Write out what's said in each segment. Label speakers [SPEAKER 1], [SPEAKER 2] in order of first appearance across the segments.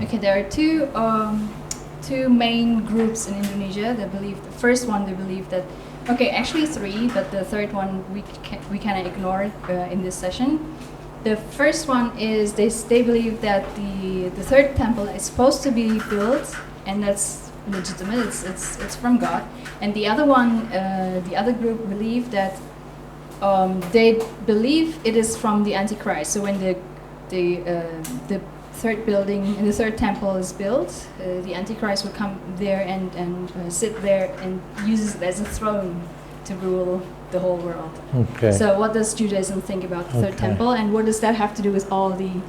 [SPEAKER 1] Okay, there are two main groups in Indonesia that believe. The first one, they believe that. Okay, actually three, but the third one we cannot ignore in this session. The first one is they believe that the third temple is supposed to be built, and that's legitimate. It's from God. And the other one, the other group believe that they believe it is from the Antichrist. So when the third building and the third temple is built, the Antichrist will come there and sit there and use it as a throne to rule the whole world.
[SPEAKER 2] Okay.
[SPEAKER 1] So what does Judaism think about the third temple, and what does that have to do with all the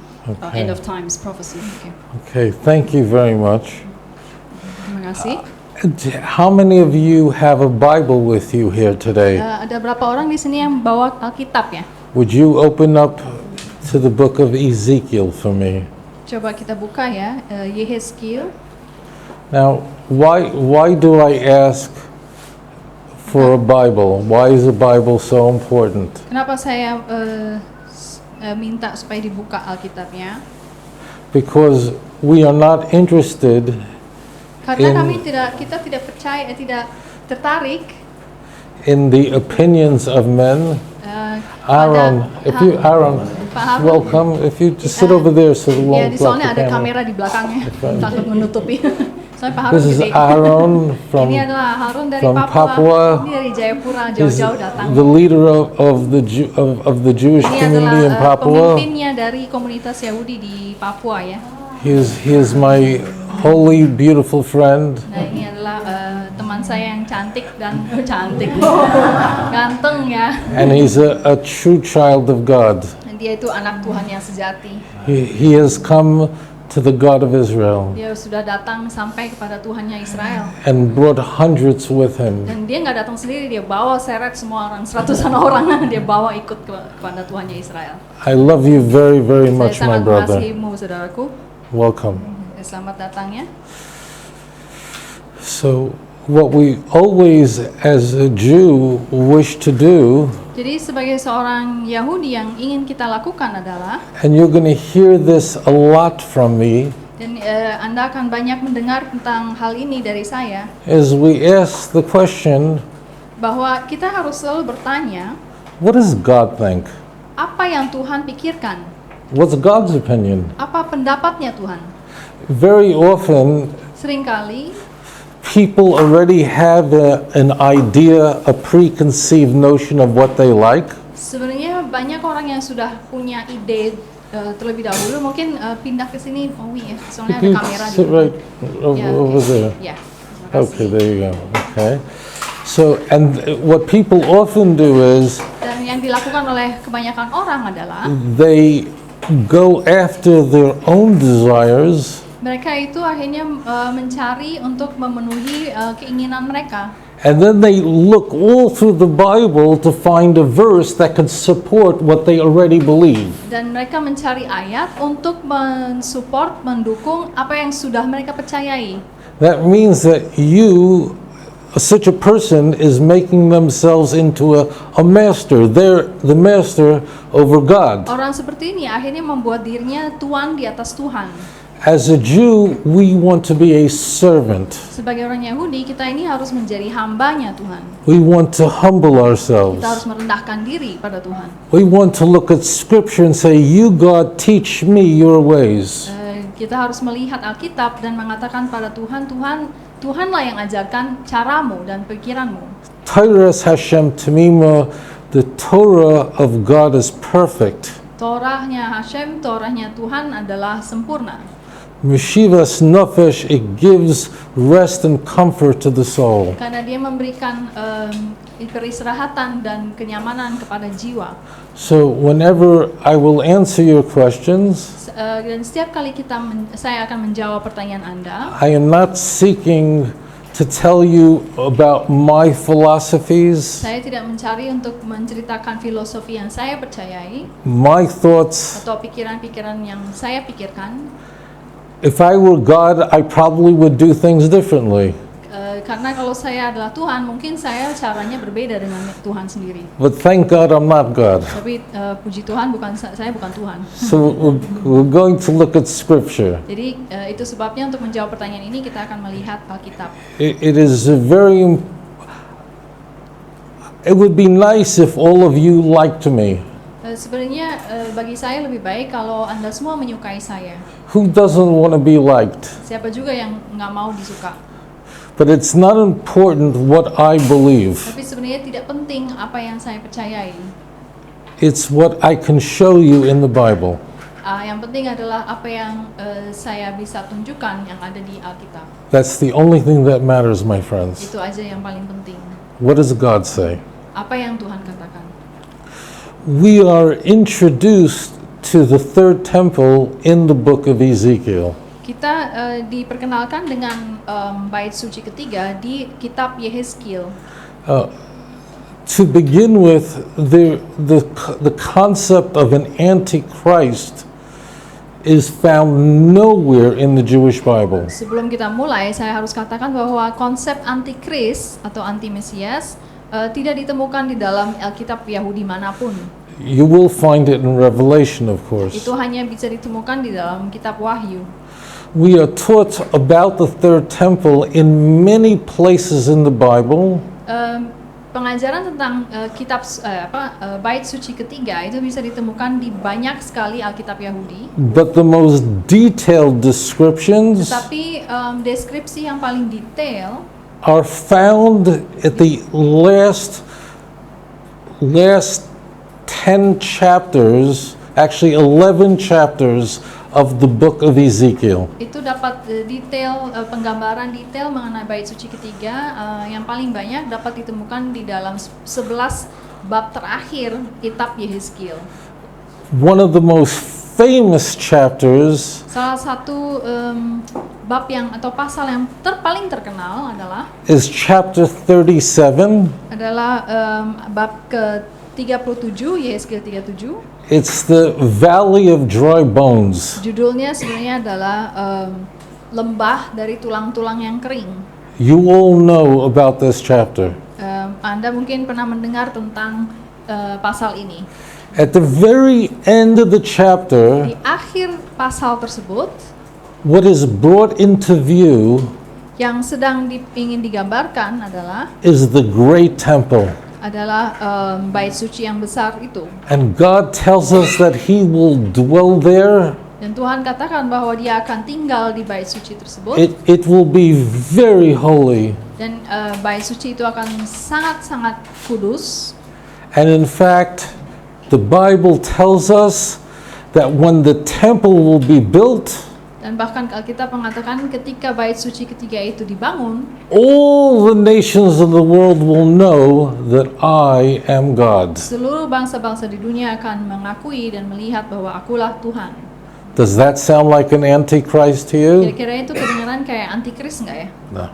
[SPEAKER 1] end of times prophecy?
[SPEAKER 2] Okay, thank you very much.
[SPEAKER 1] Terima kasih.
[SPEAKER 2] How many of you have a Bible with you here today?
[SPEAKER 1] Ada berapa orang di sini yang bawa Alkitab ya?
[SPEAKER 2] Would you open up to the book of Ezekiel for me?
[SPEAKER 1] Coba kita buka ya, Yehezkiel.
[SPEAKER 2] Now, why do I ask for a Bible? Why is a Bible so important?
[SPEAKER 1] Kenapa saya minta supaya dibuka Alkitabnya?
[SPEAKER 2] Because we are not interested
[SPEAKER 1] Karena kita tidak percaya, tidak tertarik
[SPEAKER 2] in the opinions of men. Aaron, welcome. If you just sit over there so it won't block the
[SPEAKER 1] soalnya ada
[SPEAKER 2] camera.
[SPEAKER 1] kamera di belakangnya, takut menutupi. Soalnya Pak Harun
[SPEAKER 2] This is
[SPEAKER 1] gede.
[SPEAKER 2] Aaron
[SPEAKER 1] Ini adalah Harun dari
[SPEAKER 2] from Papua.
[SPEAKER 1] Ini dari Jayapura,
[SPEAKER 2] He's
[SPEAKER 1] jauh-jauh datang.
[SPEAKER 2] the leader of the Jewish
[SPEAKER 1] Ini
[SPEAKER 2] community in
[SPEAKER 1] adalah
[SPEAKER 2] Papua.
[SPEAKER 1] pemimpinnya dari komunitas Yahudi di Papua ya.
[SPEAKER 2] He is my holy, beautiful friend.
[SPEAKER 1] Nah ini adalah teman saya yang cantik dan ganteng ya.
[SPEAKER 2] And he's a true child of God.
[SPEAKER 1] Dan dia itu anak Tuhan yang sejati.
[SPEAKER 2] He has come to the God of Israel
[SPEAKER 1] Dia sudah datang sampai kepada Tuhannya Israel.
[SPEAKER 2] and brought hundreds with him.
[SPEAKER 1] Dan dia nggak datang sendiri, dia bawa seret semua orang, seratusan orang dia bawa ikut kepada Tuhannya Israel.
[SPEAKER 2] I love you very, very much,
[SPEAKER 1] Saya
[SPEAKER 2] my
[SPEAKER 1] sangat
[SPEAKER 2] brother.
[SPEAKER 1] mengasihimu, saudaraku.
[SPEAKER 2] Welcome.
[SPEAKER 1] Selamat datang ya.
[SPEAKER 2] So, what we always, as a Jew, wish to do,
[SPEAKER 1] Jadi sebagai seorang Yahudi yang ingin kita lakukan adalah,
[SPEAKER 2] and you're going to hear this a lot from me,
[SPEAKER 1] dan Anda akan banyak mendengar tentang hal ini dari saya,
[SPEAKER 2] is we ask the question,
[SPEAKER 1] bahwa kita harus selalu bertanya,
[SPEAKER 2] what does God think?
[SPEAKER 1] apa yang Tuhan pikirkan?
[SPEAKER 2] What's God's opinion?
[SPEAKER 1] Apa pendapatnya Tuhan?
[SPEAKER 2] Very often,
[SPEAKER 1] Seringkali
[SPEAKER 2] people already have an idea, a preconceived notion of what they like.
[SPEAKER 1] sebenarnya banyak orang yang sudah punya ide terlebih dahulu. Mungkin pindah ke sini, Owi ya, soalnya ada
[SPEAKER 2] You
[SPEAKER 1] kamera di
[SPEAKER 2] sit right
[SPEAKER 1] Ya,
[SPEAKER 2] over there.
[SPEAKER 1] Ya, terima kasih.
[SPEAKER 2] Okay, there you go. Okay. So, and what people often do is
[SPEAKER 1] Dan yang dilakukan oleh kebanyakan orang adalah
[SPEAKER 2] they go after their own desires
[SPEAKER 1] mereka itu akhirnya mencari untuk memenuhi keinginan mereka.
[SPEAKER 2] and then they look all through the Bible to find a verse that could support what they already believe.
[SPEAKER 1] Dan mereka mencari ayat untuk mensupport, mendukung apa yang sudah mereka percayai.
[SPEAKER 2] That means that you, such a person, is making themselves into a master. They're the master over God.
[SPEAKER 1] Orang seperti ini akhirnya membuat dirinya tuan di atas Tuhan.
[SPEAKER 2] As a Jew, we want to be a servant.
[SPEAKER 1] Sebagai orang Yahudi, kita ini harus menjadi hambanya Tuhan.
[SPEAKER 2] We want to humble
[SPEAKER 1] Kita
[SPEAKER 2] ourselves.
[SPEAKER 1] harus merendahkan diri pada Tuhan.
[SPEAKER 2] We want to look at Scripture and say, "You, God, teach me your ways."
[SPEAKER 1] Kita harus melihat Alkitab dan mengatakan pada Tuhan, Tuhanlah yang ajarkan caramu dan pikiranmu.
[SPEAKER 2] Tyrus Hashem Tamima, the Torah of God is perfect.
[SPEAKER 1] Torahnya Hashem, Torahnya Tuhan adalah sempurna.
[SPEAKER 2] Meshivas Nefesh, it gives rest and comfort to the soul.
[SPEAKER 1] Karena dia memberikan peristirahatan dan kenyamanan kepada jiwa.
[SPEAKER 2] So whenever I will answer your questions,
[SPEAKER 1] Dan setiap kali saya akan menjawab pertanyaan Anda,
[SPEAKER 2] I am not seeking to tell you about my philosophies,
[SPEAKER 1] saya tidak mencari untuk menceritakan filosofi yang saya percayai
[SPEAKER 2] my thoughts.
[SPEAKER 1] atau pikiran-pikiran yang saya pikirkan.
[SPEAKER 2] If I were God, I probably would do things differently.
[SPEAKER 1] karena kalau saya adalah Tuhan, mungkin saya caranya berbeda dengan Tuhan sendiri.
[SPEAKER 2] But thank God I'm not God.
[SPEAKER 1] Tapi puji Tuhan, saya bukan Tuhan.
[SPEAKER 2] So we're going to look at Scripture.
[SPEAKER 1] Jadi itu sebabnya untuk menjawab pertanyaan ini kita akan melihat Alkitab.
[SPEAKER 2] It is a very. It would be nice if all of you liked me.
[SPEAKER 1] Sebenarnya bagi saya lebih baik kalau Anda semua menyukai saya.
[SPEAKER 2] Who doesn't want to be liked?
[SPEAKER 1] Siapa juga yang nggak mau disuka.
[SPEAKER 2] But it's not important what I believe.
[SPEAKER 1] Tapi sebenarnya tidak penting apa yang saya percayai.
[SPEAKER 2] It's what I can show you in the Bible.
[SPEAKER 1] Yang penting adalah apa yang saya bisa tunjukkan yang ada di Alkitab.
[SPEAKER 2] That's the only thing that matters, my friends.
[SPEAKER 1] Itu aja yang paling penting.
[SPEAKER 2] What does God say?
[SPEAKER 1] Apa yang Tuhan katakan?
[SPEAKER 2] We are introduced to the third temple in the book of Ezekiel.
[SPEAKER 1] Kita diperkenalkan dengan bait suci ketiga di kitab Yehezkiel.
[SPEAKER 2] To begin with, the concept of an antichrist is found nowhere in the Jewish Bible.
[SPEAKER 1] Sebelum kita mulai, saya harus katakan bahwa konsep antikris atau anti-mesias tidak ditemukan di dalam Alkitab Yahudi manapun.
[SPEAKER 2] You will find it in Revelation, of course.
[SPEAKER 1] Itu hanya bisa ditemukan di dalam kitab Wahyu.
[SPEAKER 2] We are taught about the third temple in many places in the Bible.
[SPEAKER 1] Pengajaran tentang bait suci ketiga itu bisa ditemukan di banyak sekali Alkitab Yahudi.
[SPEAKER 2] But the most detailed descriptions
[SPEAKER 1] Tetapi deskripsi yang paling detail
[SPEAKER 2] are found at the last 10 chapters, actually 11 chapters of the book of Ezekiel.
[SPEAKER 1] itu dapat penggambaran detail mengenai bait suci ketiga yang paling banyak dapat ditemukan di dalam 11 bab terakhir kitab Yehezkiel.
[SPEAKER 2] One of the most famous chapters
[SPEAKER 1] Salah satu bab atau pasal yang paling terkenal
[SPEAKER 2] is chapter 37.
[SPEAKER 1] adalah bab ke-37, Yehezkiel 37.
[SPEAKER 2] It's the Valley of Dry Bones.
[SPEAKER 1] Judulnya sebenarnya adalah lembah dari tulang-tulang yang kering.
[SPEAKER 2] You all know about this chapter.
[SPEAKER 1] Anda mungkin pernah mendengar tentang pasal ini.
[SPEAKER 2] At the very end of the chapter,
[SPEAKER 1] Di akhir pasal tersebut,
[SPEAKER 2] what is brought into view
[SPEAKER 1] yang sedang ingin digambarkan
[SPEAKER 2] is the great temple.
[SPEAKER 1] adalah bait suci yang besar itu.
[SPEAKER 2] And God tells us that He will dwell there.
[SPEAKER 1] Dan Tuhan katakan bahwa Dia akan tinggal di bait suci tersebut.
[SPEAKER 2] It will be very holy.
[SPEAKER 1] Dan bait suci itu akan sangat-sangat kudus.
[SPEAKER 2] And in fact, the Bible tells us that when the temple will be built,
[SPEAKER 1] Dan bahkan Alkitab mengatakan ketika bait suci ketiga itu dibangun,
[SPEAKER 2] all the nations of the world will know that I am God.
[SPEAKER 1] seluruh bangsa-bangsa di dunia akan mengakui dan melihat bahwa akulah Tuhan.
[SPEAKER 2] Does that sound like an antichrist to you?
[SPEAKER 1] Kira-kira itu kedengaran kayak antikris nggak ya?
[SPEAKER 2] No.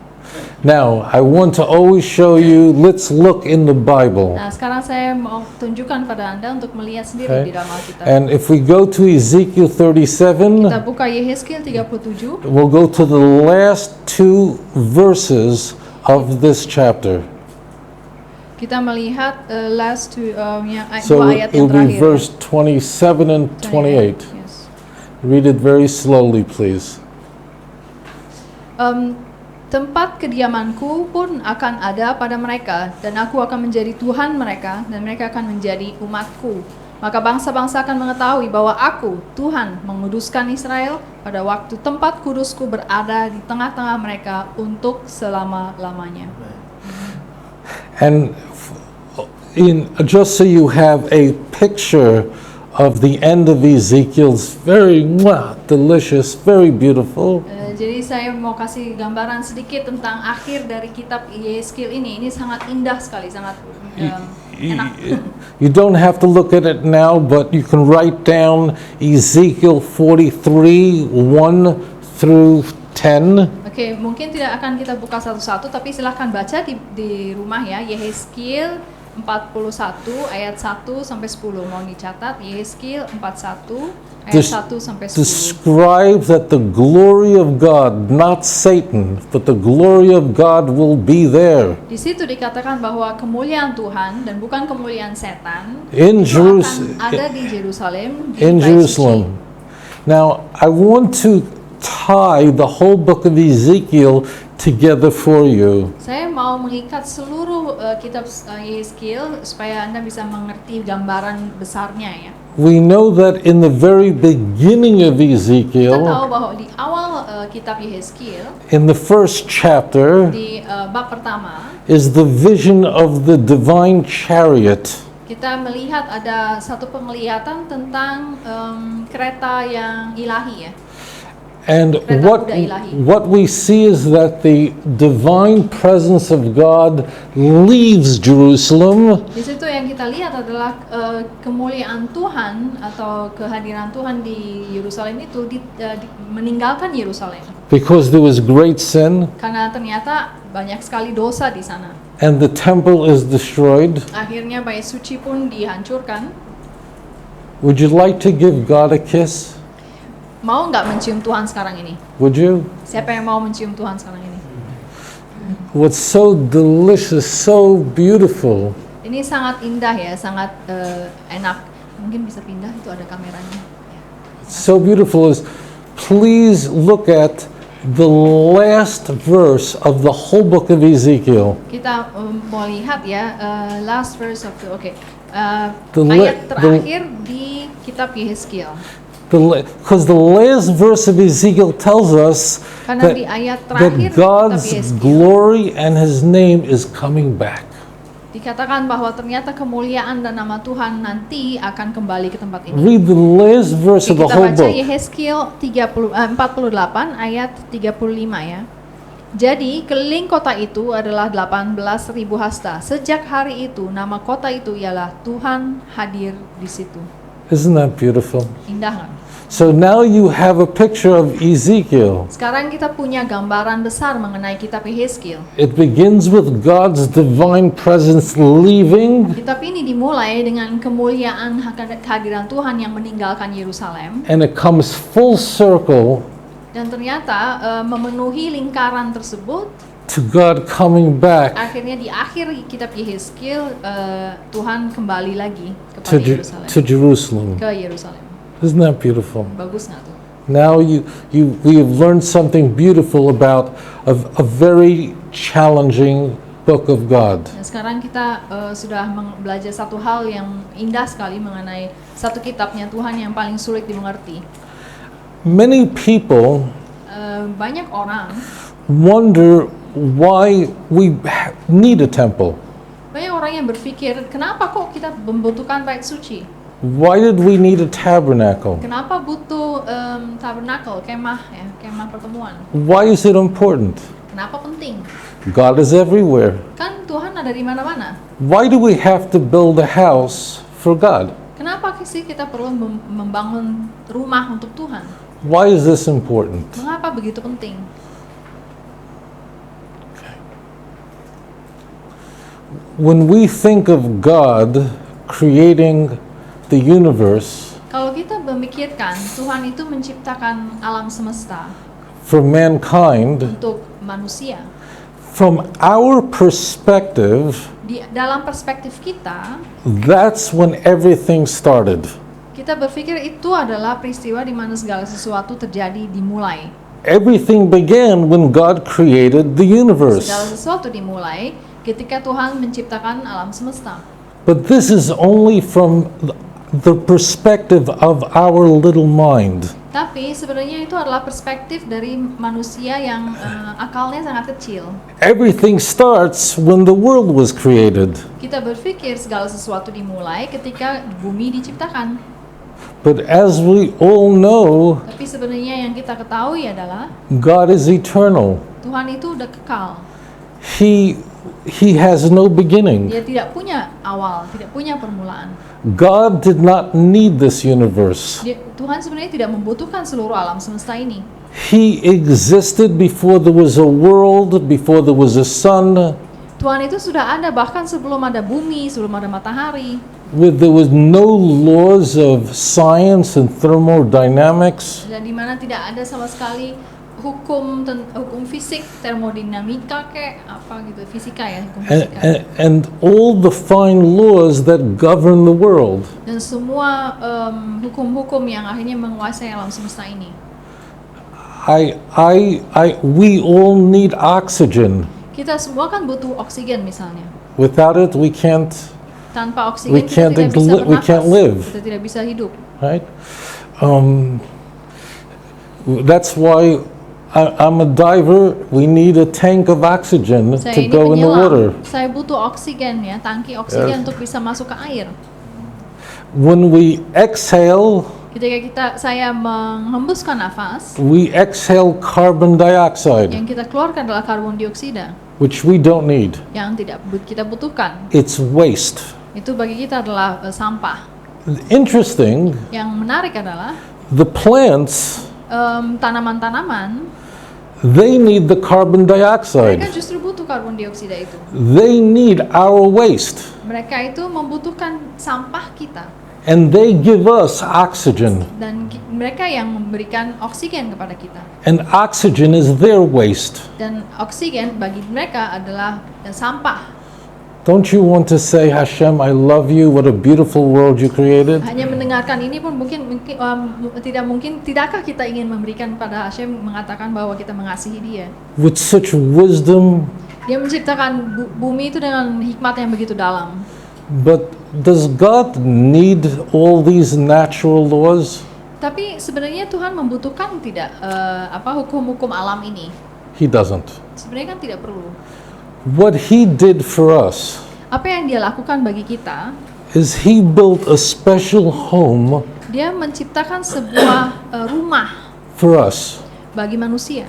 [SPEAKER 2] Now, I want to always show you, let's look in the Bible.
[SPEAKER 1] Nah, sekarang saya mau tunjukkan pada Anda untuk melihat
[SPEAKER 2] Okay.
[SPEAKER 1] sendiri di dalam Alkitab.
[SPEAKER 2] And if we go to Ezekiel 37,
[SPEAKER 1] Kita buka Yehezkiel 37.
[SPEAKER 2] we'll go to the last 2 verses of this chapter.
[SPEAKER 1] Kita melihat last two
[SPEAKER 2] So
[SPEAKER 1] dua ayat
[SPEAKER 2] it
[SPEAKER 1] yang
[SPEAKER 2] will be
[SPEAKER 1] terakhir.
[SPEAKER 2] verse 27 and 28.
[SPEAKER 1] Yes.
[SPEAKER 2] Read it very slowly, please.
[SPEAKER 1] Tempat kediamanku pun akan ada pada mereka, dan aku akan menjadi Tuhan mereka, dan mereka akan menjadi umatku. Maka bangsa-bangsa akan mengetahui bahwa aku, Tuhan, menguduskan Israel pada waktu tempat kudusku berada di tengah-tengah mereka untuk selama-lamanya.
[SPEAKER 2] And just so you have a picture of the end of Ezekiel's very delicious, very beautiful.
[SPEAKER 1] Jadi saya mau kasih gambaran sedikit tentang akhir dari kitab Yehezkiel ini. Ini sangat indah sekali, sangat enak.
[SPEAKER 2] You don't have to look at it now, but you can write down Ezekiel 43, 1 through 10.
[SPEAKER 1] Oke, mungkin tidak akan kita buka satu-satu, tapi silahkan baca di rumah ya. Yehezkiel 41 ayat 1 sampai 10 mau dicatat. Yehezkiel 41 ayat
[SPEAKER 2] Des-
[SPEAKER 1] 1 sampai 10.
[SPEAKER 2] describes that the glory of God, not Satan, but the glory of God will be there
[SPEAKER 1] Di situ dikatakan bahwa kemuliaan Tuhan dan bukan kemuliaan setan
[SPEAKER 2] in
[SPEAKER 1] itu akan
[SPEAKER 2] Jerusalem.
[SPEAKER 1] ada di Yerusalem, di
[SPEAKER 2] In
[SPEAKER 1] Bait
[SPEAKER 2] Jerusalem.
[SPEAKER 1] Suci.
[SPEAKER 2] Now, I want to tie the whole book of Ezekiel together for you.
[SPEAKER 1] Saya mau mengikat seluruh kitab Yehezkiel supaya Anda bisa mengerti gambaran besarnya ya.
[SPEAKER 2] We know that in the very beginning of
[SPEAKER 1] Kita tahu
[SPEAKER 2] Ezekiel,
[SPEAKER 1] bahwa di awal kitab Yehezkiel
[SPEAKER 2] in the first chapter,
[SPEAKER 1] di bab pertama
[SPEAKER 2] is the vision of the divine chariot.
[SPEAKER 1] kita melihat ada satu penglihatan tentang kereta yang ilahi ya.
[SPEAKER 2] And
[SPEAKER 1] Kereta
[SPEAKER 2] what,
[SPEAKER 1] kuda ilahi.
[SPEAKER 2] what we see is that the divine presence of God leaves Jerusalem
[SPEAKER 1] Di situ yang kita lihat adalah kemuliaan Tuhan atau kehadiran Tuhan di Yerusalem itu meninggalkan Yerusalem
[SPEAKER 2] because there was great sin
[SPEAKER 1] karena ternyata banyak sekali dosa di sana.
[SPEAKER 2] and the temple is destroyed.
[SPEAKER 1] Akhirnya bait suci pun dihancurkan.
[SPEAKER 2] Would you like to give God a kiss?
[SPEAKER 1] Mau nggak mencium Tuhan sekarang ini?
[SPEAKER 2] Would you?
[SPEAKER 1] Siapa yang mau mencium Tuhan sekarang ini?
[SPEAKER 2] What's so delicious, so beautiful,
[SPEAKER 1] Ini sangat indah ya, sangat enak. Mungkin bisa pindah, itu ada kameranya.
[SPEAKER 2] so beautiful is please look at the last verse of the whole book of Ezekiel.
[SPEAKER 1] Kita mau lihat ya, last verse of the,
[SPEAKER 2] The
[SPEAKER 1] ayat
[SPEAKER 2] la-
[SPEAKER 1] terakhir di kitab Yehezkiel.
[SPEAKER 2] Because the last verse of Ezekiel tells us
[SPEAKER 1] Karena di ayat
[SPEAKER 2] that
[SPEAKER 1] terakhir di kitab
[SPEAKER 2] God's
[SPEAKER 1] Yehezkiel
[SPEAKER 2] glory and His name is coming back.
[SPEAKER 1] dikatakan bahwa ternyata kemuliaan dan nama Tuhan nanti akan kembali ke tempat ini.
[SPEAKER 2] Read the last verse of the
[SPEAKER 1] Kita
[SPEAKER 2] whole
[SPEAKER 1] baca
[SPEAKER 2] book.
[SPEAKER 1] Yehezkiel 48 ayat 35 ya. Jadi keliling kota itu adalah 18.000 hasta. Sejak hari itu nama kota itu ialah Tuhan hadir di situ.
[SPEAKER 2] Isn't that beautiful?
[SPEAKER 1] Indah nggak?
[SPEAKER 2] So now you have a picture of Ezekiel.
[SPEAKER 1] Sekarang kita punya gambaran besar mengenai kitab Yehezkiel.
[SPEAKER 2] It begins with God's divine presence leaving,
[SPEAKER 1] Kitab ini dimulai dengan kemuliaan kehadiran Tuhan yang meninggalkan Yerusalem.
[SPEAKER 2] and it comes full circle
[SPEAKER 1] Dan ternyata memenuhi lingkaran tersebut.
[SPEAKER 2] to God coming back
[SPEAKER 1] Akhirnya di akhir kitab Yehezkiel Tuhan kembali lagi kepada
[SPEAKER 2] to,
[SPEAKER 1] Yerusalem.
[SPEAKER 2] to Jerusalem.
[SPEAKER 1] Ke Yerusalem.
[SPEAKER 2] Isn't that beautiful?
[SPEAKER 1] Bagus nggak tuh?
[SPEAKER 2] Now we have learned something beautiful about a very challenging book of God.
[SPEAKER 1] Dan sekarang kita sudah belajar satu hal yang indah sekali mengenai satu kitabnya Tuhan yang paling sulit dimengerti.
[SPEAKER 2] Many people
[SPEAKER 1] Banyak orang,
[SPEAKER 2] wonder why we need a temple.
[SPEAKER 1] banyak orang yang berpikir kenapa kok kita membutuhkan bait suci?
[SPEAKER 2] Why did we need a tabernacle?
[SPEAKER 1] Kenapa butuh tabernacle, kemah ya, kemah pertemuan?
[SPEAKER 2] Why is it important?
[SPEAKER 1] Kenapa penting?
[SPEAKER 2] God is everywhere.
[SPEAKER 1] Kan Tuhan ada di mana-mana.
[SPEAKER 2] Why do we have to build a house for God?
[SPEAKER 1] Kenapa sih kita perlu membangun rumah untuk Tuhan?
[SPEAKER 2] Why is this important?
[SPEAKER 1] Mengapa begitu penting?
[SPEAKER 2] When we think of God creating the universe
[SPEAKER 1] Kalau kita memikirkan Tuhan itu menciptakan alam semesta
[SPEAKER 2] for mankind,
[SPEAKER 1] untuk manusia,
[SPEAKER 2] from our perspective,
[SPEAKER 1] dalam perspektif kita,
[SPEAKER 2] that's when everything started.
[SPEAKER 1] kita berpikir itu adalah peristiwa di mana segala sesuatu terjadi dimulai.
[SPEAKER 2] Everything began when God created the universe.
[SPEAKER 1] Segala sesuatu dimulai ketika Tuhan menciptakan alam semesta.
[SPEAKER 2] But this is only from the perspective of our little mind.
[SPEAKER 1] Tapi sebenarnya itu adalah perspektif dari manusia yang akalnya sangat kecil.
[SPEAKER 2] Everything starts when the world was created.
[SPEAKER 1] Kita berpikir segala sesuatu dimulai ketika bumi diciptakan.
[SPEAKER 2] But as we all know,
[SPEAKER 1] Tapi sebenarnya yang kita ketahui adalah
[SPEAKER 2] God is eternal.
[SPEAKER 1] Tuhan itu udah kekal.
[SPEAKER 2] He has no beginning.
[SPEAKER 1] Dia tidak punya awal, tidak punya permulaan.
[SPEAKER 2] God did not need this universe.
[SPEAKER 1] Tuhan sebenarnya tidak membutuhkan seluruh alam semesta ini.
[SPEAKER 2] He existed before there was a world, before there was a sun.
[SPEAKER 1] Tuhan itu sudah ada bahkan sebelum ada bumi, sebelum ada matahari.
[SPEAKER 2] There was no laws of science and thermodynamics.
[SPEAKER 1] Dan di mana tidak ada sama sekali hukum fisik, termodinamika kayak apa gitu, fisika ya, hukum fisika.
[SPEAKER 2] And all the fine laws that govern the world.
[SPEAKER 1] Dan semua hukum-hukum yang akhirnya menguasai alam semesta ini.
[SPEAKER 2] We all need oxygen.
[SPEAKER 1] Kita semua kan butuh oksigen misalnya.
[SPEAKER 2] Without it, we can't.
[SPEAKER 1] Tanpa oksigen
[SPEAKER 2] We
[SPEAKER 1] kita
[SPEAKER 2] can't
[SPEAKER 1] tidak bisa
[SPEAKER 2] we can't
[SPEAKER 1] bernafas.
[SPEAKER 2] live.
[SPEAKER 1] Kita tidak bisa hidup.
[SPEAKER 2] Right? That's why I'm a diver. We need a tank of oxygen
[SPEAKER 1] Saya
[SPEAKER 2] to
[SPEAKER 1] ini
[SPEAKER 2] go in the water.
[SPEAKER 1] penyelam. Saya butuh oksigen ya, tangki oksigen untuk bisa masuk ke air.
[SPEAKER 2] When we exhale,
[SPEAKER 1] Ketika saya menghembuskan nafas,
[SPEAKER 2] we exhale carbon dioxide,
[SPEAKER 1] yang kita keluarkan adalah karbon dioksida
[SPEAKER 2] which we don't need.
[SPEAKER 1] yang tidak kita butuhkan.
[SPEAKER 2] It's waste.
[SPEAKER 1] Itu bagi kita adalah sampah.
[SPEAKER 2] Interesting,
[SPEAKER 1] Yang menarik adalah
[SPEAKER 2] the plants,
[SPEAKER 1] tanaman-tanaman
[SPEAKER 2] they need the carbon
[SPEAKER 1] mereka
[SPEAKER 2] dioxide.
[SPEAKER 1] justru butuh karbon dioksida itu.
[SPEAKER 2] They need our waste.
[SPEAKER 1] Mereka itu membutuhkan sampah kita.
[SPEAKER 2] And they give us oxygen.
[SPEAKER 1] Dan mereka yang memberikan oksigen kepada kita.
[SPEAKER 2] And oxygen is their waste.
[SPEAKER 1] Dan oksigen bagi mereka adalah sampah.
[SPEAKER 2] Don't you want to say, Hashem, I love you, what a beautiful world you created?
[SPEAKER 1] Hanya mendengarkan ini pun tidakkah kita ingin memberikan pada Hashem, mengatakan bahwa kita mengasihi dia.
[SPEAKER 2] With such wisdom,
[SPEAKER 1] Dia menciptakan bumi itu dengan hikmat yang begitu dalam.
[SPEAKER 2] but does God need all these natural laws?
[SPEAKER 1] Tapi sebenarnya Tuhan membutuhkan tidak hukum-hukum alam ini.
[SPEAKER 2] He doesn't.
[SPEAKER 1] Sebenarnya kan tidak perlu.
[SPEAKER 2] What He did for us
[SPEAKER 1] Apa yang dia lakukan bagi kita,
[SPEAKER 2] is He built a special home
[SPEAKER 1] dia menciptakan sebuah rumah
[SPEAKER 2] for us
[SPEAKER 1] bagi manusia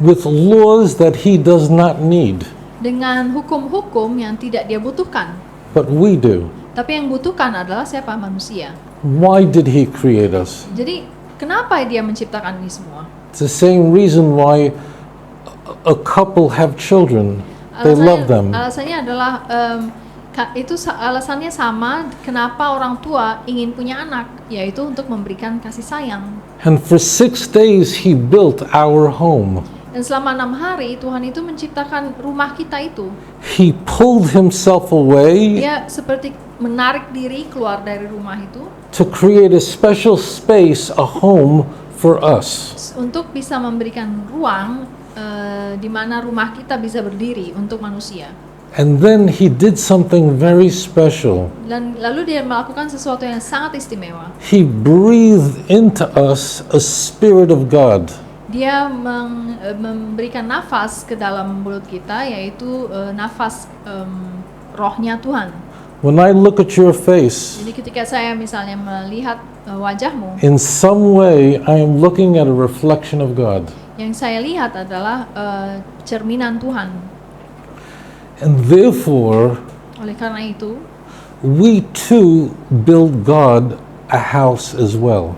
[SPEAKER 2] with laws that He does not need,
[SPEAKER 1] dengan hukum-hukum yang tidak dia butuhkan.
[SPEAKER 2] but we do.
[SPEAKER 1] Tapi yang butuhkan adalah siapa? Manusia.
[SPEAKER 2] Why did He create us?
[SPEAKER 1] Jadi kenapa dia menciptakan ini semua?
[SPEAKER 2] It's the same reason why a couple have children. They love them.
[SPEAKER 1] Alasannya adalah alasannya sama kenapa orang tua ingin punya anak, yaitu untuk memberikan kasih sayang.
[SPEAKER 2] And for 6 days He built our home.
[SPEAKER 1] Dan selama 6 hari Tuhan itu menciptakan rumah kita itu.
[SPEAKER 2] He pulled Himself away
[SPEAKER 1] Dia seperti menarik diri keluar dari rumah itu
[SPEAKER 2] to create a special space, a home for us.
[SPEAKER 1] untuk bisa memberikan ruang di mana rumah kita bisa berdiri untuk manusia.
[SPEAKER 2] And then He did something very special.
[SPEAKER 1] Dan lalu dia melakukan sesuatu yang sangat istimewa.
[SPEAKER 2] He breathed into us a spirit of God.
[SPEAKER 1] Dia memberikan nafas ke dalam mulut kita, yaitu nafas rohnya Tuhan.
[SPEAKER 2] When I look at your face,
[SPEAKER 1] Jadi ketika saya misalnya melihat wajahmu,
[SPEAKER 2] in some way I am looking at a reflection of God.
[SPEAKER 1] yang saya lihat adalah cerminan Tuhan.
[SPEAKER 2] And therefore,
[SPEAKER 1] Oleh karena itu,
[SPEAKER 2] we too build God a house as well.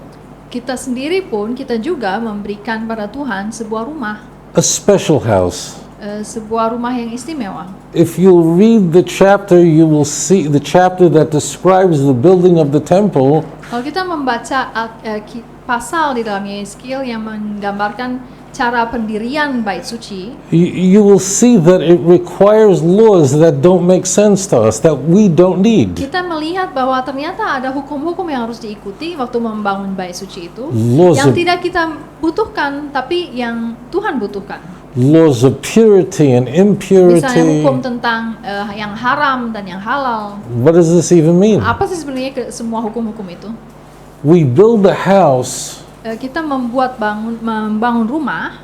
[SPEAKER 1] kita sendiri pun, kita juga memberikan pada Tuhan sebuah rumah,
[SPEAKER 2] A special house.
[SPEAKER 1] sebuah rumah yang istimewa.
[SPEAKER 2] If you'll read the chapter, you will see the chapter that describes the building of the temple.
[SPEAKER 1] Kalau kita membaca pasal di dalam Yeskiel yang menggambarkan cara pendirian bait suci,
[SPEAKER 2] You will see that it requires laws that don't make sense to us, that we don't need.
[SPEAKER 1] kita melihat bahwa ternyata ada hukum-hukum yang harus diikuti waktu membangun bait suci itu,
[SPEAKER 2] Laws
[SPEAKER 1] yang
[SPEAKER 2] of-
[SPEAKER 1] tidak kita butuhkan, tapi yang Tuhan butuhkan.
[SPEAKER 2] Laws of purity and
[SPEAKER 1] Misalnya
[SPEAKER 2] impurity.
[SPEAKER 1] hukum tentang yang haram dan yang halal.
[SPEAKER 2] What does this even mean?
[SPEAKER 1] Apa sih sebenarnya semua hukum-hukum itu?
[SPEAKER 2] We build a house
[SPEAKER 1] Kita membangun rumah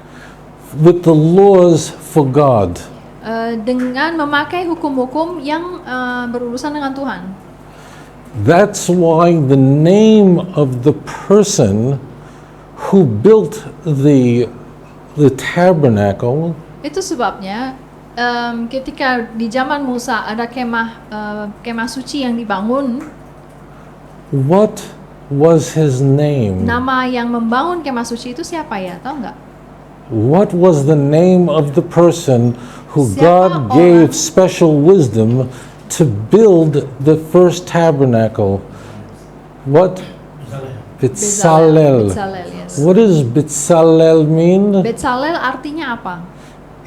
[SPEAKER 2] with the laws for God.
[SPEAKER 1] dengan memakai hukum-hukum yang berurusan dengan Tuhan.
[SPEAKER 2] That's why the name of the person who built the tabernacle
[SPEAKER 1] Itu sebabnya ketika di zaman Musa ada kemah suci yang dibangun,
[SPEAKER 2] what was his name?
[SPEAKER 1] nama yang membangun kemah suci itu siapa ya? Tahu nggak?
[SPEAKER 2] What was the name of the person who
[SPEAKER 1] Siapa
[SPEAKER 2] God
[SPEAKER 1] orang?
[SPEAKER 2] gave special wisdom to build the first tabernacle? What? Bezalel.
[SPEAKER 1] Bezalel, yes.
[SPEAKER 2] What does Bezalel mean?
[SPEAKER 1] Bezalel artinya apa?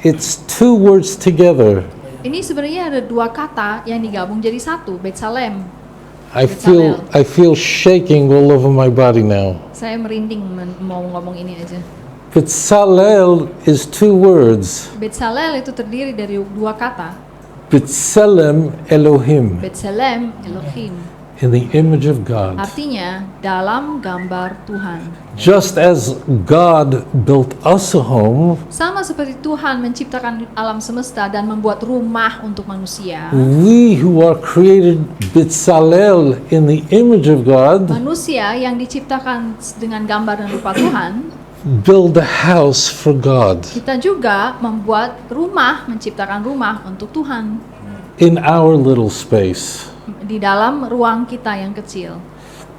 [SPEAKER 2] It's two words together.
[SPEAKER 1] Ini sebenarnya ada dua kata yang digabung jadi satu, Betsalem.
[SPEAKER 2] I feel shaking all over my body now.
[SPEAKER 1] Saya merinding mau ngomong ini aja.
[SPEAKER 2] Bezalel is two words.
[SPEAKER 1] Betsalel itu terdiri dari dua kata,
[SPEAKER 2] B'Tselem Elohim,
[SPEAKER 1] Betsalem, Elohim.
[SPEAKER 2] in the image of God.
[SPEAKER 1] Artinya dalam gambar Tuhan.
[SPEAKER 2] Just as God built us a home,
[SPEAKER 1] Sama seperti Tuhan menciptakan alam semesta dan membuat rumah untuk manusia.
[SPEAKER 2] we who are created B'Tselel in the image of God
[SPEAKER 1] Manusia yang diciptakan dengan gambar dan rupa Tuhan,
[SPEAKER 2] build a house for God
[SPEAKER 1] kita juga membuat rumah, menciptakan rumah untuk Tuhan
[SPEAKER 2] in our little space.
[SPEAKER 1] di dalam ruang kita yang kecil.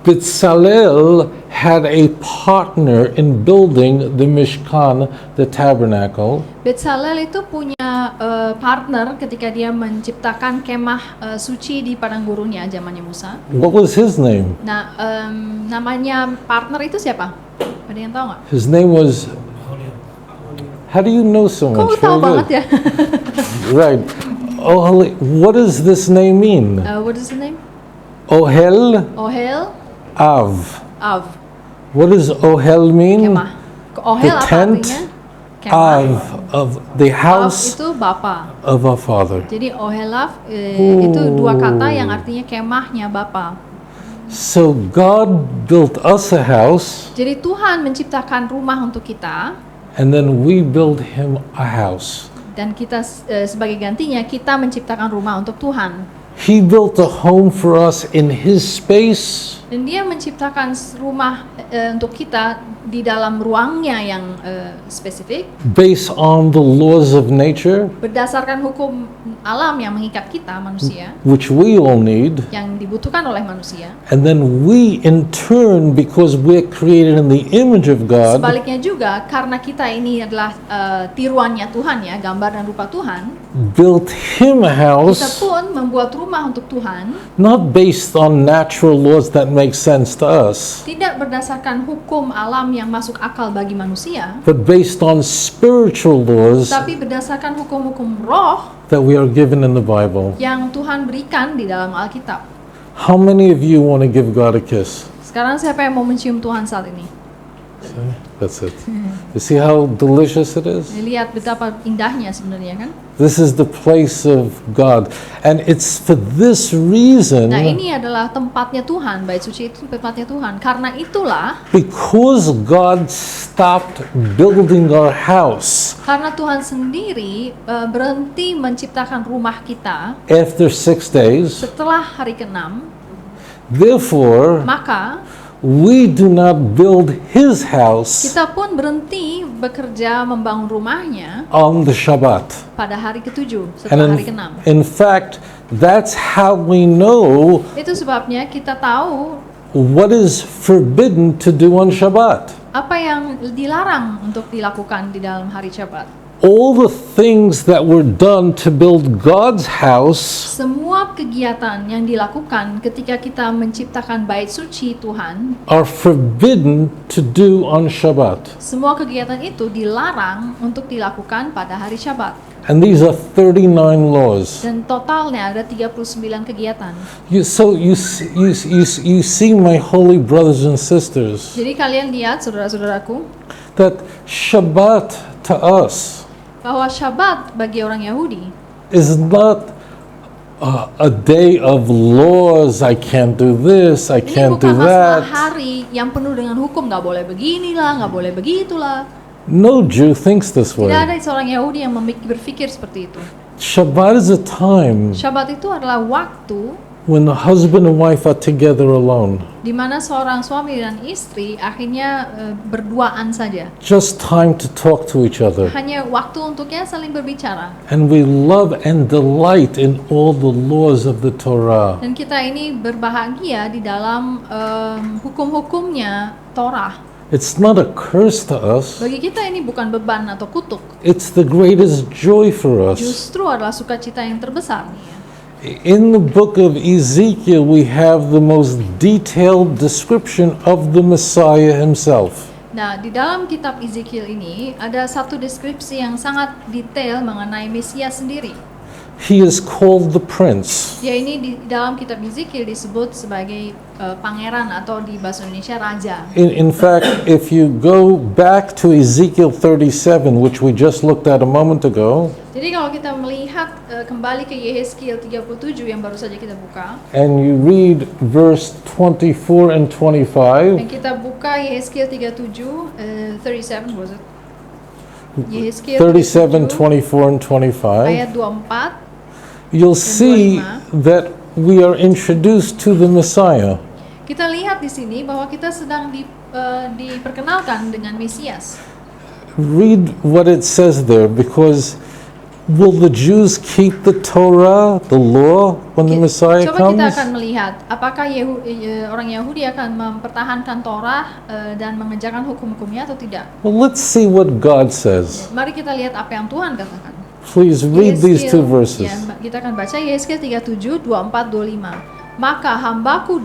[SPEAKER 2] B'Tselel had a partner in building the Mishkan, the tabernacle.
[SPEAKER 1] Betsalel itu punya partner ketika dia menciptakan kemah suci di padang gurunnya zamannya Musa.
[SPEAKER 2] What was his name?
[SPEAKER 1] Nah, namanya partner itu siapa? Ada yang tahu nggak?
[SPEAKER 2] His name was. How do you know so
[SPEAKER 1] Kok lu
[SPEAKER 2] much?
[SPEAKER 1] tahu
[SPEAKER 2] Very
[SPEAKER 1] banget
[SPEAKER 2] good.
[SPEAKER 1] ya?
[SPEAKER 2] Right. Ohel. What does this name mean?
[SPEAKER 1] What is the name?
[SPEAKER 2] Ohel
[SPEAKER 1] Ohel,
[SPEAKER 2] Av.
[SPEAKER 1] Av,
[SPEAKER 2] What does Ohel mean?
[SPEAKER 1] kemah. Ohel
[SPEAKER 2] The
[SPEAKER 1] apa
[SPEAKER 2] tent
[SPEAKER 1] artinya? Kemah.
[SPEAKER 2] Of the
[SPEAKER 1] Av
[SPEAKER 2] house
[SPEAKER 1] itu bapa.
[SPEAKER 2] of our Father.
[SPEAKER 1] Jadi Ohelav itu dua kata yang artinya kemahnya bapa.
[SPEAKER 2] So God built us a house,
[SPEAKER 1] Jadi Tuhan menciptakan rumah untuk kita.
[SPEAKER 2] and then we build Him a house.
[SPEAKER 1] Dan kita sebagai gantinya kita menciptakan rumah untuk Tuhan.
[SPEAKER 2] He built a home for us in His space,
[SPEAKER 1] Dan dia menciptakan rumah untuk kita di dalam ruangnya yang spesifik
[SPEAKER 2] based on the laws of nature,
[SPEAKER 1] berdasarkan hukum alam yang mengikat kita manusia
[SPEAKER 2] which we all need.
[SPEAKER 1] yang dibutuhkan oleh manusia.
[SPEAKER 2] And then we, in turn, because we're created in the image of God,
[SPEAKER 1] Sebaliknya juga karena kita ini adalah tiruannya Tuhan ya, gambar dan rupa Tuhan,
[SPEAKER 2] built Him a
[SPEAKER 1] kita
[SPEAKER 2] house,
[SPEAKER 1] pun membuat rumah untuk Tuhan
[SPEAKER 2] not based on natural laws that make sense to us,
[SPEAKER 1] tidak berdasarkan hukum alam yang masuk akal bagi manusia,
[SPEAKER 2] but based on spiritual laws
[SPEAKER 1] tapi berdasarkan hukum-hukum roh
[SPEAKER 2] that we are given in the Bible.
[SPEAKER 1] yang Tuhan berikan di dalam Alkitab.
[SPEAKER 2] How many of you want to give God a kiss?
[SPEAKER 1] Sekarang siapa yang mau mencium Tuhan saat ini?
[SPEAKER 2] That's it. You see how delicious it is?
[SPEAKER 1] Lihat betapa indahnya sebenarnya kan?
[SPEAKER 2] This is the place of God. And it's for this reason,
[SPEAKER 1] Nah ini adalah tempatnya Tuhan, bait suci itu tempatnya Tuhan. Karena itulah,
[SPEAKER 2] because God stopped building our house
[SPEAKER 1] karena Tuhan sendiri berhenti menciptakan rumah kita
[SPEAKER 2] after 6 days,
[SPEAKER 1] setelah hari ke-6,
[SPEAKER 2] therefore,
[SPEAKER 1] maka
[SPEAKER 2] we do not build His house
[SPEAKER 1] kita pun berhenti bekerja membangun rumahnya
[SPEAKER 2] on the Shabbat.
[SPEAKER 1] pada hari ke-7
[SPEAKER 2] And
[SPEAKER 1] setelah hari ke-6.
[SPEAKER 2] in fact, that's how we know
[SPEAKER 1] Itu sebabnya kita tahu
[SPEAKER 2] what is forbidden to do on Shabbat.
[SPEAKER 1] apa yang dilarang untuk dilakukan di dalam hari Syabat.
[SPEAKER 2] All the things that were done to build God's house
[SPEAKER 1] Semua kegiatan yang dilakukan ketika kita menciptakan bait suci Tuhan,
[SPEAKER 2] are forbidden to do on Shabbat.
[SPEAKER 1] semua kegiatan itu dilarang untuk dilakukan pada hari Syabat.
[SPEAKER 2] And these are 39 laws.
[SPEAKER 1] Dan totalnya ada 39 kegiatan.
[SPEAKER 2] You see, my holy brothers and sisters,
[SPEAKER 1] Jadi kalian lihat saudara-saudaraku,
[SPEAKER 2] that Shabbat to us
[SPEAKER 1] bahwa Syabat bagi orang Yahudi
[SPEAKER 2] is not a day of laws. I can't do this, I
[SPEAKER 1] ini
[SPEAKER 2] can't do
[SPEAKER 1] bukan masalah
[SPEAKER 2] that.
[SPEAKER 1] hari yang penuh dengan hukum, nggak boleh beginilah, nggak boleh begitulah.
[SPEAKER 2] No Jew thinks this
[SPEAKER 1] Tidak
[SPEAKER 2] way.
[SPEAKER 1] ada seorang Yahudi yang berpikir seperti itu.
[SPEAKER 2] Shabbat is a time
[SPEAKER 1] Syabat itu adalah waktu
[SPEAKER 2] when the husband and wife are together alone.
[SPEAKER 1] di mana seorang suami dan istri akhirnya berduaan saja.
[SPEAKER 2] Just time to talk to each other.
[SPEAKER 1] Hanya waktu untuknya saling berbicara.
[SPEAKER 2] And we love and delight in all the laws of the Torah.
[SPEAKER 1] Dan kita ini berbahagia di dalam hukum-hukumnya Torah.
[SPEAKER 2] It's not a curse to us.
[SPEAKER 1] Bagi kita ini bukan beban atau kutuk,
[SPEAKER 2] It's the greatest joy for us.
[SPEAKER 1] justru adalah sukacita yang terbesar.
[SPEAKER 2] In the book of Ezekiel, we have the most detailed description of the Messiah himself.
[SPEAKER 1] Nah, di dalam kitab Ezekiel ini ada satu deskripsi yang sangat detail mengenai Mesias sendiri.
[SPEAKER 2] He is called the Prince.
[SPEAKER 1] Ya, ini di dalam kitab Ezekiel disebut sebagai pangeran atau di bahasa Indonesia raja.
[SPEAKER 2] In fact, if you go back to Ezekiel 37, which we just looked at a moment ago,
[SPEAKER 1] Jadi kalau kita melihat kembali ke Yehezkiel 37 yang baru saja kita buka,
[SPEAKER 2] and you read verse 24 and 25,
[SPEAKER 1] dan kita buka Yehezkiel 37, was it? Yehezkiel
[SPEAKER 2] 37, 24, and 25,
[SPEAKER 1] ayat 24,
[SPEAKER 2] you'll see that we are introduced to the Messiah.
[SPEAKER 1] kita lihat di sini bahwa kita sedang diperkenalkan dengan Mesias.
[SPEAKER 2] Read what it says there, because will the Jews keep the Torah, the law, when the Messiah
[SPEAKER 1] Coba kita
[SPEAKER 2] comes?
[SPEAKER 1] akan melihat apakah orang Yahudi akan mempertahankan Torah dan mengerjakan hukum-hukumnya atau tidak.
[SPEAKER 2] Well, let's see what God says.
[SPEAKER 1] Mari kita lihat apa yang Tuhan katakan.
[SPEAKER 2] Please read these two
[SPEAKER 1] Yehezkiel,
[SPEAKER 2] verses.
[SPEAKER 1] ya, kita akan baca Yehezkiel 37, 24, 25. Maka hambaku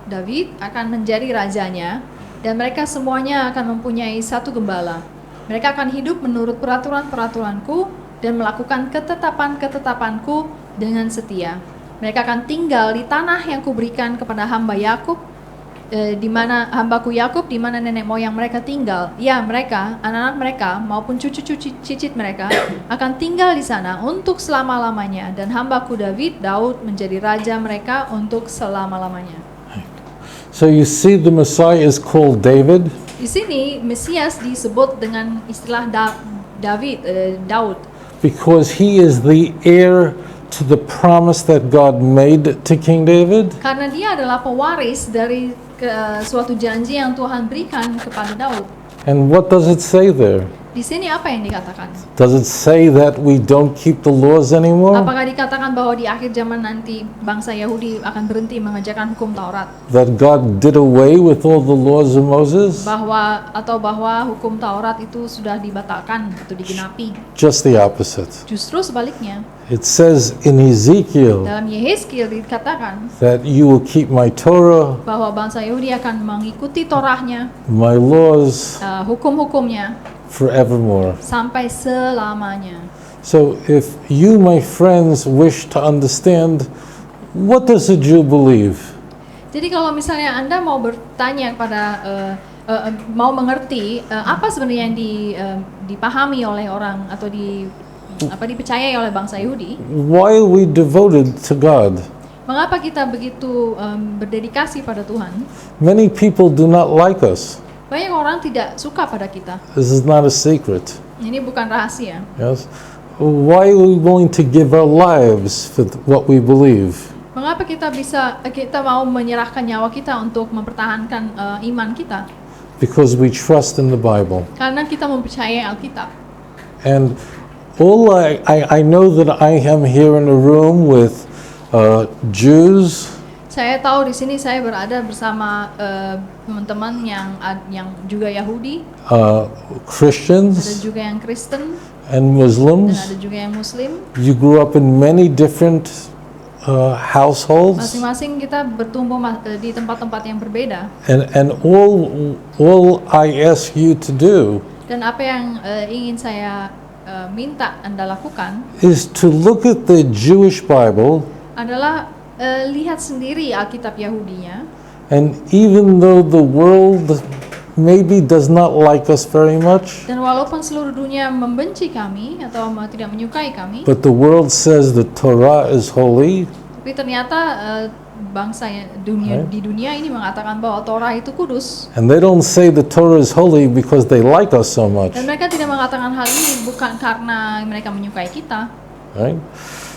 [SPEAKER 1] David akan menjadi rajanya, dan mereka semuanya akan mempunyai satu gembala. Mereka akan hidup menurut peraturan-peraturanku dan melakukan ketetapan-ketetapanku dengan setia. Mereka akan tinggal di tanah yang kuberikan kepada hamba Yakub, di mana hambaku Yakub, di mana nenek moyang mereka tinggal. Ya, mereka, anak-anak mereka maupun cucu-cucu cicit mereka akan tinggal di sana untuk selama-lamanya, dan hambaku Daud menjadi raja mereka untuk selama-lamanya.
[SPEAKER 2] So you see, the Messiah is called David,
[SPEAKER 1] Di sini Mesias disebut dengan istilah Daud,
[SPEAKER 2] because he is the heir to the promise that God made to King David.
[SPEAKER 1] karena dia adalah pewaris dari suatu janji yang Tuhan berikan kepada Daud.
[SPEAKER 2] And what does it say there?
[SPEAKER 1] Di sini apa yang dikatakan?
[SPEAKER 2] Does it say that we don't keep the laws anymore?
[SPEAKER 1] Apakah dikatakan bahwa di akhir zaman nanti bangsa Yahudi akan berhenti mengerjakan hukum Taurat?
[SPEAKER 2] That God did away with all the laws of Moses?
[SPEAKER 1] Bahwa hukum Taurat itu sudah dibatalkan atau digenapi?
[SPEAKER 2] Just the opposite.
[SPEAKER 1] Justru sebaliknya.
[SPEAKER 2] It says in Ezekiel
[SPEAKER 1] Dalam Yehezkiel dikatakan
[SPEAKER 2] that you will keep my Torah,
[SPEAKER 1] bahwa bangsa Yahudi akan mengikuti Torahnya,
[SPEAKER 2] my laws,
[SPEAKER 1] hukum-hukumnya
[SPEAKER 2] forevermore.
[SPEAKER 1] sampai selamanya.
[SPEAKER 2] So if you, my friends, wish to understand, what does a Jew believe?
[SPEAKER 1] Jadi kalau misalnya Anda mau bertanya kepada mau mengerti apa sebenarnya yang dipahami oleh orang atau dipercayai oleh bangsa Yahudi,
[SPEAKER 2] Why are we devoted to God?
[SPEAKER 1] mengapa kita begitu berdedikasi pada Tuhan?
[SPEAKER 2] Many people do not like us.
[SPEAKER 1] Banyak orang tidak suka pada kita.
[SPEAKER 2] This is not a secret.
[SPEAKER 1] Ini bukan rahasia.
[SPEAKER 2] Yes. Why are we willing to give our lives for what we believe?
[SPEAKER 1] Mengapa kita mau menyerahkan nyawa kita untuk mempertahankan iman kita?
[SPEAKER 2] Because we trust in the Bible.
[SPEAKER 1] Karena kita mempercayai Alkitab.
[SPEAKER 2] And all I know that I am here in a room with Jews,
[SPEAKER 1] Saya tahu di sini saya berada bersama teman-teman yang juga Yahudi, ada
[SPEAKER 2] Christians,
[SPEAKER 1] juga yang Kristen,
[SPEAKER 2] and
[SPEAKER 1] dan
[SPEAKER 2] Muslims.
[SPEAKER 1] ada juga yang Muslim.
[SPEAKER 2] You grew up in many different households,
[SPEAKER 1] Masing-masing kita bertumbuh di tempat-tempat yang berbeda.
[SPEAKER 2] and all I ask you to do
[SPEAKER 1] Dan apa yang ingin saya minta Anda lakukan
[SPEAKER 2] is to look at the Jewish Bible,
[SPEAKER 1] adalah lihat sendiri Alkitab Yahudinya.
[SPEAKER 2] and even though the world maybe does not like us very much,
[SPEAKER 1] Dan walaupun seluruh dunia membenci kami atau tidak menyukai kami,
[SPEAKER 2] but the world says the Torah is holy,
[SPEAKER 1] tapi ternyata bangsa di dunia ini mengatakan bahwa Torah itu kudus.
[SPEAKER 2] and they don't say the Torah is holy because they like us so much,
[SPEAKER 1] Dan mereka tidak mengatakan hal ini bukan karena mereka menyukai kita.
[SPEAKER 2] right?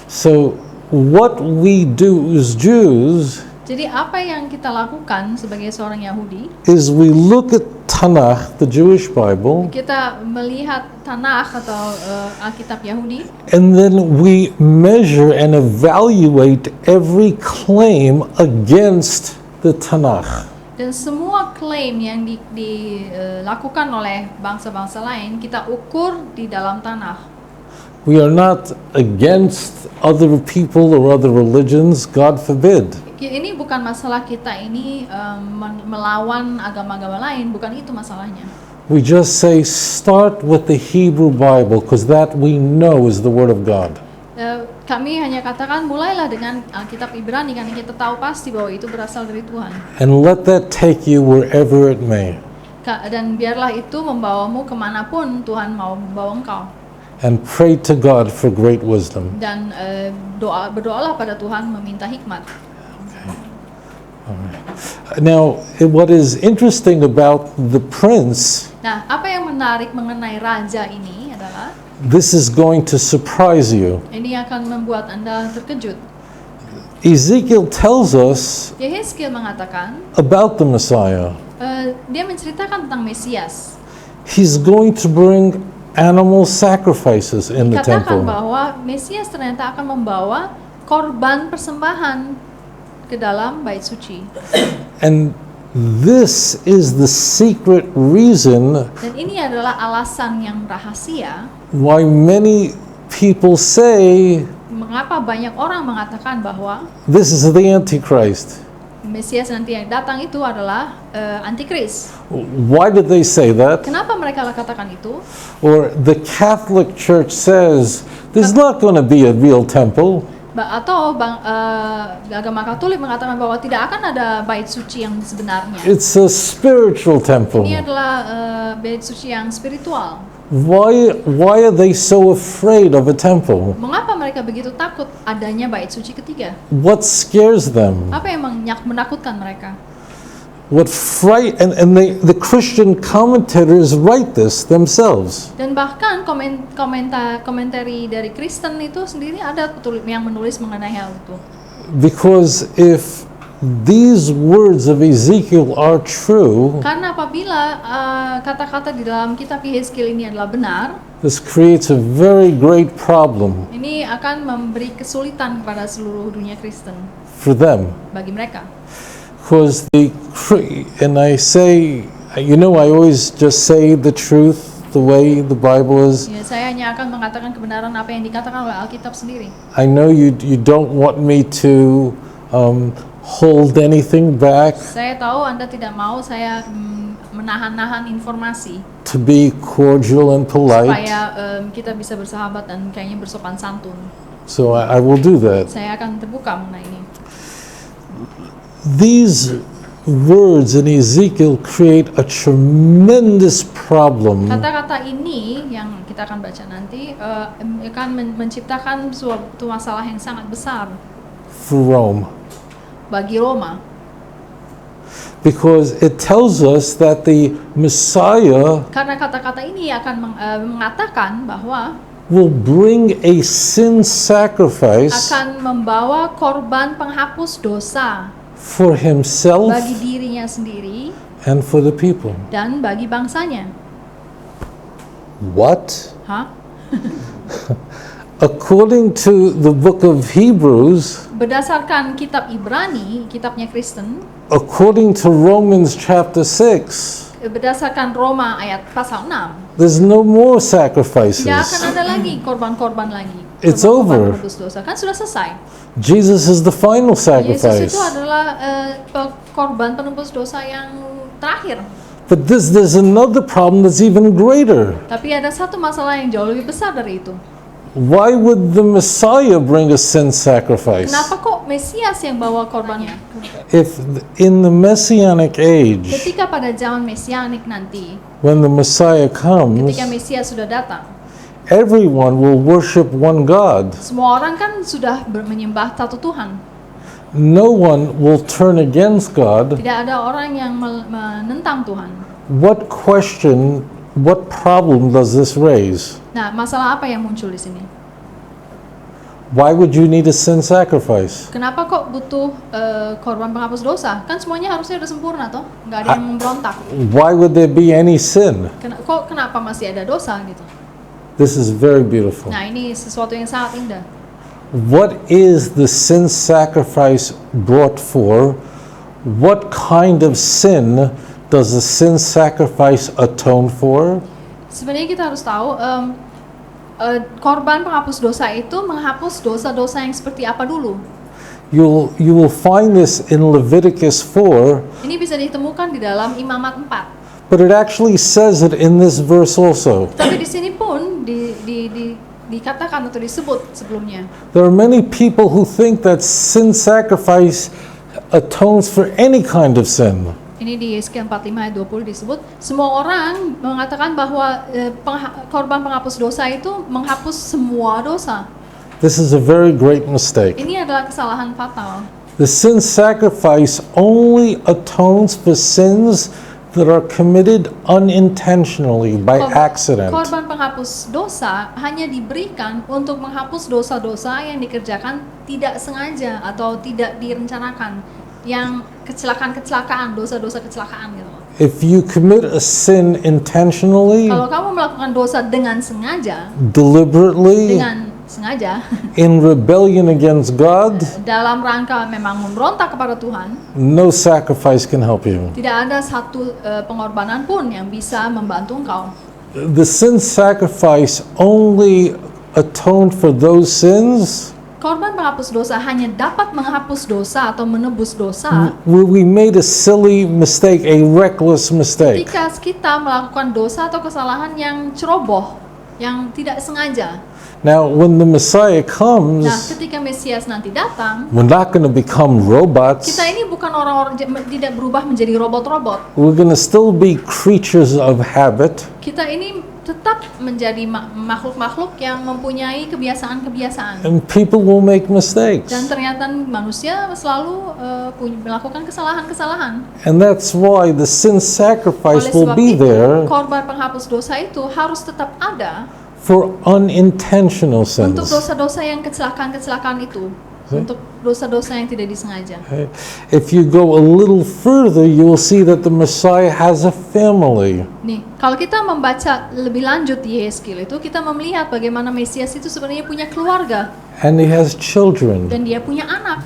[SPEAKER 2] So what we do as Jews
[SPEAKER 1] Jadi apa yang kita lakukan sebagai seorang Yahudi,
[SPEAKER 2] is we look at Tanakh, the Jewish Bible,
[SPEAKER 1] kita melihat Tanakh atau Alkitab Yahudi,
[SPEAKER 2] and then we measure and evaluate every claim against the Tanakh.
[SPEAKER 1] Dan semua klaim yang dilakukan oleh bangsa-bangsa lain kita ukur di dalam tanah.
[SPEAKER 2] We are not against other people or other religions, God forbid.
[SPEAKER 1] Ini bukan masalah kita ini melawan agama-agama lain, bukan itu masalahnya.
[SPEAKER 2] We just say start with the Hebrew Bible because that we know is the Word of God.
[SPEAKER 1] Kami hanya katakan mulailah dengan Alkitab Ibrani karena kita tahu pasti bahwa itu berasal dari Tuhan.
[SPEAKER 2] And let that take you wherever it may.
[SPEAKER 1] Dan biarlah itu membawamu kemanapun Tuhan mau membawa engkau.
[SPEAKER 2] And pray to God for great wisdom.
[SPEAKER 1] Dan berdoalah pada Tuhan meminta hikmat.
[SPEAKER 2] Now, what is interesting about the prince,
[SPEAKER 1] Nah, apa yang menarik mengenai raja ini adalah
[SPEAKER 2] this is going to surprise you.
[SPEAKER 1] ini akan membuat Anda terkejut.
[SPEAKER 2] Ezekiel tells us
[SPEAKER 1] Yehezkiel mengatakan,
[SPEAKER 2] about the Messiah.
[SPEAKER 1] dia menceritakan tentang Mesias.
[SPEAKER 2] He's going to bring animal sacrifices in the
[SPEAKER 1] Katakan
[SPEAKER 2] temple.
[SPEAKER 1] bahwa Mesias ternyata akan membawa korban persembahan ke dalam bait suci.
[SPEAKER 2] And this is the secret reason
[SPEAKER 1] Dan ini adalah alasan yang rahasia
[SPEAKER 2] why many people say
[SPEAKER 1] mengapa banyak orang mengatakan bahwa
[SPEAKER 2] this is the Antichrist.
[SPEAKER 1] Mesias nanti yang datang itu adalah antikris.
[SPEAKER 2] Why did they say that?
[SPEAKER 1] Kenapa mereka katakan itu?
[SPEAKER 2] Or the Catholic Church says there's not going to be a real temple.
[SPEAKER 1] Atau agama Katolik mengatakan bahwa tidak akan ada bait suci yang sebenarnya.
[SPEAKER 2] It's a spiritual temple.
[SPEAKER 1] Ini adalah bait suci yang spiritual.
[SPEAKER 2] Why are they so afraid of a temple?
[SPEAKER 1] Mengapa mereka begitu takut adanya bait suci ketiga?
[SPEAKER 2] What scares them?
[SPEAKER 1] Apa yang menakutkan mereka?
[SPEAKER 2] What and the Christian commentators write this themselves.
[SPEAKER 1] Dan bahkan komentari dari Kristen itu sendiri ada yang menulis mengenai hal itu.
[SPEAKER 2] Because if these words of Ezekiel are true,
[SPEAKER 1] Karena apabila kata-kata di dalam kitab Yehezkiel ini adalah benar,
[SPEAKER 2] this creates a very great problem
[SPEAKER 1] ini akan memberi kesulitan kepada seluruh dunia Kristen
[SPEAKER 2] for them.
[SPEAKER 1] bagi mereka.
[SPEAKER 2] Because and I say, I always just say the truth the way the Bible is.
[SPEAKER 1] Ya, saya hanya akan mengatakan kebenaran apa yang dikatakan oleh Alkitab sendiri.
[SPEAKER 2] I know you don't want me to hold anything back,
[SPEAKER 1] Saya tahu Anda tidak mau saya menahan-nahan informasi
[SPEAKER 2] to be cordial and polite.
[SPEAKER 1] supaya kita bisa bersahabat dan kayaknya bersopan santun.
[SPEAKER 2] So I will do that.
[SPEAKER 1] Saya akan terbuka mengenai ini.
[SPEAKER 2] These words in Ezekiel create a tremendous problem
[SPEAKER 1] Kata-kata ini yang kita akan baca nanti akan menciptakan suatu masalah yang sangat besar
[SPEAKER 2] for Rome.
[SPEAKER 1] bagi Roma.
[SPEAKER 2] Because it tells us that the Messiah
[SPEAKER 1] Karena kata-kata ini akan mengatakan bahwa
[SPEAKER 2] will bring a sin sacrifice
[SPEAKER 1] akan membawa korban penghapus dosa
[SPEAKER 2] for himself
[SPEAKER 1] bagi dirinya sendiri
[SPEAKER 2] and for the people.
[SPEAKER 1] dan bagi bangsanya.
[SPEAKER 2] What?
[SPEAKER 1] Hah?
[SPEAKER 2] According to the book of Hebrews,
[SPEAKER 1] Berdasarkan kitab Ibrani, kitabnya Kristen,
[SPEAKER 2] according to Romans chapter 6,
[SPEAKER 1] berdasarkan Roma ayat pasal 6,
[SPEAKER 2] there's no more
[SPEAKER 1] tidak akan
[SPEAKER 2] sacrifices.
[SPEAKER 1] ada lagi korban-korban lagi.
[SPEAKER 2] It's
[SPEAKER 1] Korban-korban
[SPEAKER 2] over.
[SPEAKER 1] penebus dosa kan sudah selesai.
[SPEAKER 2] Jesus is the final
[SPEAKER 1] Yesus
[SPEAKER 2] sacrifice.
[SPEAKER 1] itu adalah korban penebus dosa yang terakhir.
[SPEAKER 2] But there's another problem that's even greater.
[SPEAKER 1] Tapi ada satu masalah yang jauh lebih besar dari itu.
[SPEAKER 2] Why would the Messiah bring a sin sacrifice?
[SPEAKER 1] Kenapa kok Mesias yang bawa korbannya?
[SPEAKER 2] If in the Messianic age,
[SPEAKER 1] Ketika pada zaman Mesianik nanti,
[SPEAKER 2] when the Messiah comes,
[SPEAKER 1] ketika Mesias sudah datang,
[SPEAKER 2] everyone will worship one God.
[SPEAKER 1] semua orang kan sudah menyembah satu Tuhan.
[SPEAKER 2] No one will turn against God.
[SPEAKER 1] Tidak ada orang yang menentang Tuhan.
[SPEAKER 2] What question, what problem does this raise?
[SPEAKER 1] Nah, masalah apa yang muncul di sini?
[SPEAKER 2] Why would you need a sin sacrifice?
[SPEAKER 1] Kenapa kok butuh korban penghapus dosa? Kan semuanya harusnya udah sempurna toh, nggak ada yang memberontak.
[SPEAKER 2] Why would there be any sin?
[SPEAKER 1] Kok kenapa masih ada dosa gitu?
[SPEAKER 2] This is very beautiful.
[SPEAKER 1] Nah, ini sesuatu yang sangat indah.
[SPEAKER 2] What is the sin sacrifice brought for? what kind of sin does the sin sacrifice atone for?
[SPEAKER 1] Sebenarnya kita harus tahu korban penghapus dosa itu menghapus dosa-dosa yang seperti apa dulu.
[SPEAKER 2] You will find this in Leviticus 4,
[SPEAKER 1] Ini bisa ditemukan di dalam Imamat 4.
[SPEAKER 2] but it actually says it in this verse also.
[SPEAKER 1] Tapi di sini pun dikatakan atau disebut sebelumnya.
[SPEAKER 2] There are many people who think that sin sacrifice atones for any kind of sin.
[SPEAKER 1] Ini di Yeskiel 45 ayat 20 disebut, semua orang mengatakan bahwa korban penghapus dosa itu menghapus semua dosa.
[SPEAKER 2] This is a very great mistake.
[SPEAKER 1] Ini adalah kesalahan fatal.
[SPEAKER 2] The sin sacrifice only atones for sins that are committed unintentionally by accident.
[SPEAKER 1] Korban penghapus dosa hanya diberikan untuk menghapus dosa-dosa yang dikerjakan tidak sengaja atau tidak direncanakan, yang kecelakaan, dosa-dosa kecelakaan gitu.
[SPEAKER 2] If you commit a sin intentionally,
[SPEAKER 1] Kalau kamu melakukan dosa dengan sengaja,
[SPEAKER 2] deliberately,
[SPEAKER 1] dengan sengaja
[SPEAKER 2] in rebellion against God,
[SPEAKER 1] dalam rangka memang memberontak kepada Tuhan,
[SPEAKER 2] no sacrifice can help you.
[SPEAKER 1] tidak ada satu pengorbanan pun yang bisa membantu engkau.
[SPEAKER 2] The sin sacrifice only atoned for those sins
[SPEAKER 1] Korban penghapus dosa hanya dapat menghapus dosa atau menebus dosa
[SPEAKER 2] where we made a silly mistake, a reckless mistake.
[SPEAKER 1] ketika kita melakukan dosa atau kesalahan yang ceroboh, yang tidak sengaja.
[SPEAKER 2] Now, when the Messiah
[SPEAKER 1] Nah,
[SPEAKER 2] comes,
[SPEAKER 1] ketika Mesias nanti datang,
[SPEAKER 2] we're not going to become robots.
[SPEAKER 1] kita ini bukan orang-orang tidak berubah menjadi robot-robot.
[SPEAKER 2] We're going to still be creatures of habit.
[SPEAKER 1] Kita ini tetap menjadi makhluk-makhluk yang mempunyai kebiasaan-kebiasaan.
[SPEAKER 2] And people will make mistakes.
[SPEAKER 1] Dan ternyata manusia selalu melakukan kesalahan-kesalahan.
[SPEAKER 2] And that's why the sin sacrifice
[SPEAKER 1] Oleh
[SPEAKER 2] will
[SPEAKER 1] sebab
[SPEAKER 2] be
[SPEAKER 1] itu,
[SPEAKER 2] there
[SPEAKER 1] korban penghapus dosa itu harus tetap ada
[SPEAKER 2] for unintentional
[SPEAKER 1] untuk
[SPEAKER 2] sins.
[SPEAKER 1] dosa-dosa yang kecelakaan-kecelakaan itu, untuk dosa-dosa yang tidak disengaja.
[SPEAKER 2] Okay? If you go a little further, you will see that the Messiah has a family.
[SPEAKER 1] Nih, kalau kita membaca lebih lanjut di Yeskiel itu, kita melihat bagaimana Mesias itu sebenarnya punya keluarga
[SPEAKER 2] And he has children.
[SPEAKER 1] dan dia punya anak.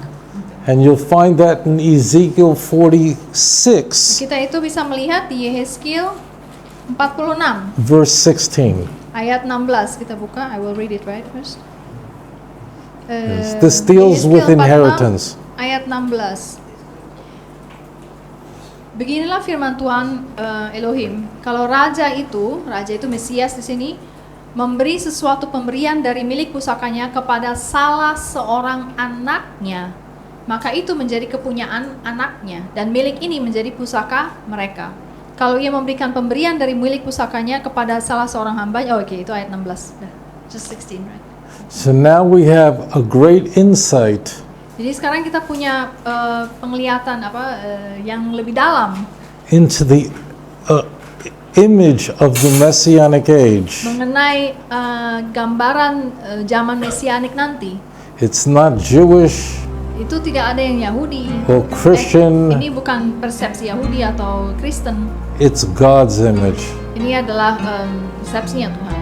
[SPEAKER 2] And you'll find that in Ezekiel 46,
[SPEAKER 1] Kita itu bisa melihat di Yeskiel 46
[SPEAKER 2] verse 16.
[SPEAKER 1] ayat 16. Kita buka, I will read it right first.
[SPEAKER 2] Yes, this deals with
[SPEAKER 1] Yeskiel 46
[SPEAKER 2] inheritance.
[SPEAKER 1] Ayat 16. Beginilah firman Tuhan Elohim, kalau raja itu Mesias di sini, memberi sesuatu pemberian dari milik pusakanya kepada salah seorang anaknya, maka itu menjadi kepunyaan anaknya dan milik ini menjadi pusaka mereka. Kalau ia memberikan pemberian dari milik pusakanya kepada salah seorang hamba, itu ayat 16. Just 16, right?
[SPEAKER 2] So now we have a great insight
[SPEAKER 1] Jadi sekarang kita punya penglihatan yang lebih dalam
[SPEAKER 2] into the image of the Messianic age.
[SPEAKER 1] mengenai gambaran zaman Mesianik nanti.
[SPEAKER 2] It's not Jewish
[SPEAKER 1] Itu tidak ada yang Yahudi.
[SPEAKER 2] or Christian,
[SPEAKER 1] Ini bukan persepsi Yahudi atau Kristen.
[SPEAKER 2] it's God's image.
[SPEAKER 1] Ini adalah persepsinya Tuhan.